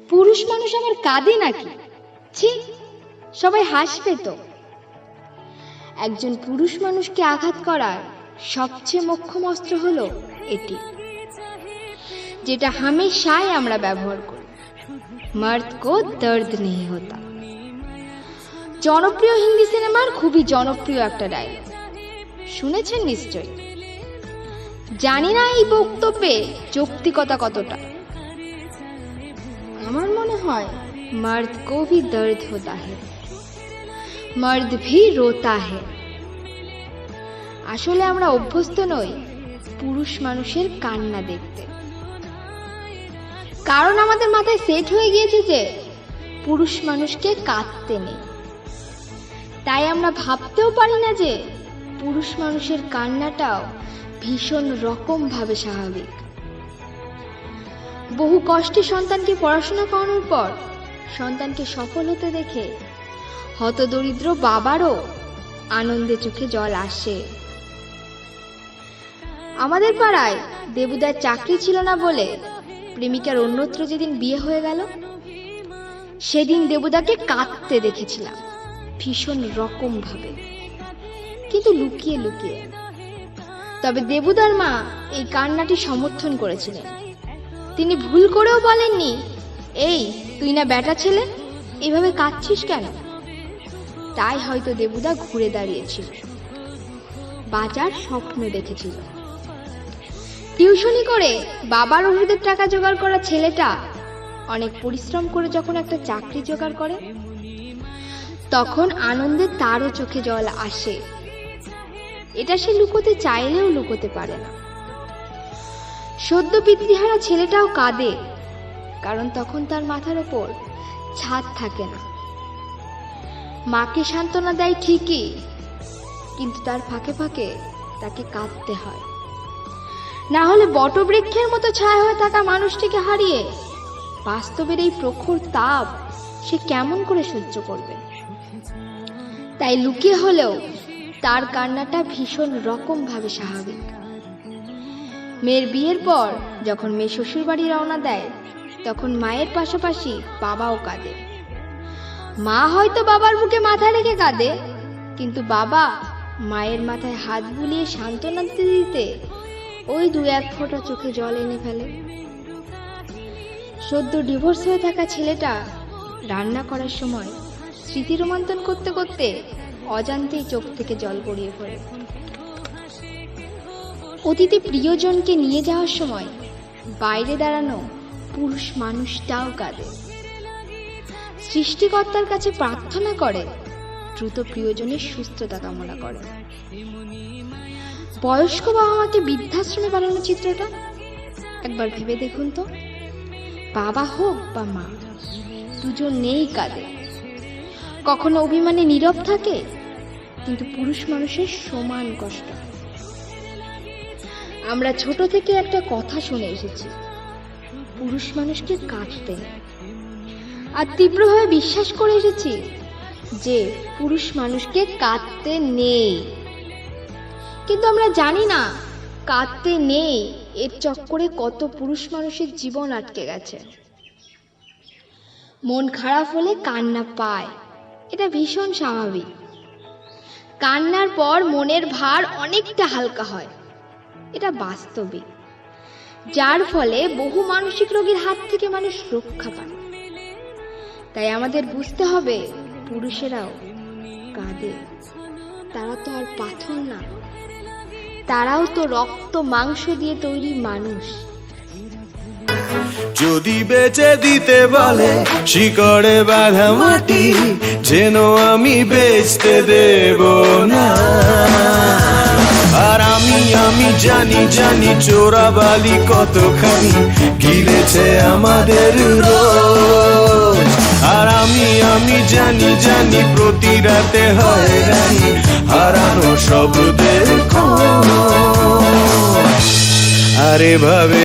পুরুষ মানুষ আমার কাঁদে নাকি? ছি, সবাই হাসবে তো। একজন পুরুষ মানুষকে আঘাত করার সবচেয়ে মোক্ষম অস্ত্র হলো এটি, যেটা হামেশাই আমরা ব্যবহার করি, মর্দ কো দর্দ নেই হতা। জনপ্রিয় হিন্দি সিনেমার খুবই জনপ্রিয় একটা ডায়লগ, শুনেছেন নিশ্চয়ই। জানি না এই বক্তব্যে যৌক্তিকতা কতটা। আমার মনে হয় মর্দ কো ভি দর্দ হোতা হ্যায়, মর্দ ভি রোতা হ্যায়। আসলে আমরা অভ্যস্ত নই পুরুষ মানুষের কান্না দেখতে, কারণ আমাদের মাথায় সেট হয়ে গিয়েছে যে পুরুষ মানুষকে কাঁদতে নেই। তাই আমরা ভাবতেও পারি না যে পুরুষ মানুষের কান্নাটাও ভীষণ রকম ভাবে স্বাভাবিক। বহু কষ্টে সন্তানকে পড়াশোনা করানোর পর সন্তানকে সফল হতে দেখে হতদরিদ্র বাবারও আনন্দে চোখে জল আসে। আমাদের পাড়ায় দেবুদার চাকরি ছিল না বলে প্রেমিকার অন্যত্র যেদিন বিয়ে হয়ে গেল, সেদিন দেবুদাকে কাঁদতে দেখেছিলাম ভীষণ রকম ভাবে, কিন্তু লুকিয়ে লুকিয়ে। তবে দেবুদার মা এই কান্নাটি সমর্থন করেছিলেন। তিনি ভুল করেও বলেননি, এই তুই না বেটা ছেলে, এভাবে কাঁদছিস কেন? তাই হয়তো দেবুদা ঘুরে দাঁড়িয়েছিল, বাজার স্বপ্ন দেখেছিল। টিউশনি করে বাবার ওষুধের টাকা জোগাড় করা ছেলেটা অনেক পরিশ্রম করে যখন একটা চাকরি জোগাড় করে, তখন আনন্দে তারও চোখে জল আসে। এটা সে লুকোতে চাইলেও লুকোতে পারে না। সদ্য পিতৃহারা ছেলেটাও কাঁদে, কারণ তখন তার মাথার ওপর ছাদ থাকে না। মাকে সান্ত্বনা দেয় ঠিকই, কিন্তু তার ফাঁকে ফাঁকে তাকে কাঁদতে হয়। না হলে বটবৃক্ষের মতো ছায়া হয়ে থাকা মানুষটিকে হারিয়ে বাস্তবের এই প্রখর তাপ সে কেমন করে সহ্য করবে? তাই লুকিয়ে হলেও তার কান্নাটা ভীষণ রকম ভাবে স্বাভাবিক। মেয়ের বিয়ের পর যখন মেয়ে শ্বশুর বাড়ি রওনা দেয়, তখন মায়ের পাশাপাশি বাবাও কাঁদে। মা হয়তো বাবার বুকে মাথা রেখে কাঁদে, কিন্তু বাবা মায়ের মাথায় হাত বুলিয়ে সান্ত্বনা দিতে দিতে ওই 2-1 ফোঁটা চোখে জল এনে ফেলে। সদ্য ডিভোর্স হয়ে থাকা ছেলেটা রান্না করার সময় স্মৃতি রোমন্থন করতে করতে অজান্তেই চোখ থেকে জল গড়িয়ে পড়ে। অতীতে প্রিয়জনকে নিয়ে যাওয়ার সময় বাইরে দাঁড়ানো পুরুষ মানুষটাও কাঁদে। সৃষ্টিকর্তার কাছে প্রার্থনা করে, দ্রুত প্রিয়জনের সুস্থতা কামনা করে। বয়স্ক বাবা মাকে বৃদ্ধাশ্রমে পাঠানোর চিত্রটা একবার ভেবে দেখুন তো। বাবা হোক বা মা, দুজন নেই কাঁদে। কখনো অভিমানে নীরব থাকে, কিন্তু পুরুষ মানুষের সমান কষ্ট। আমরা ছোট থেকে একটা কথা শুনে এসেছি, পুরুষ মানুষকে কাঁদতে নেই। আর তীব্রভাবে বিশ্বাস করে এসেছি যে পুরুষ মানুষকে কাঁদতে নেই। কিন্তু আমরা জানি না কাঁদতে নেই এর চক্করে কত পুরুষ মানুষের জীবন আটকে গেছে। মন খারাপ হলে কান্না পায়, এটা ভীষণ স্বাভাবিক। কান্নার পর মনের ভার অনেকটা হালকা হয়, এটা বাস্তবিক। যার ফলে বহু মানসিক রোগের হাত থেকে মানুষ রক্ষা পায়। তাই আমাদের বুঝতে হবে, পুরুষেরাও কাঁদে। তারা তো আর পাথর না, তারাও তো রক্ত মাংস দিয়ে তৈরি মানুষ। যদি বেচে দিতে বলে শিকড়ে বাঁধা মাটি, যেন আমি বেচতে দেব না। আর আমি জানি জানি চোরাবালি কতখানি গিলেছে আমাদের রোজ। আর আমি জানি জানি প্রতি রাতে হয় রানি হারানো শব্দের খোঁজ। আরে ভাবে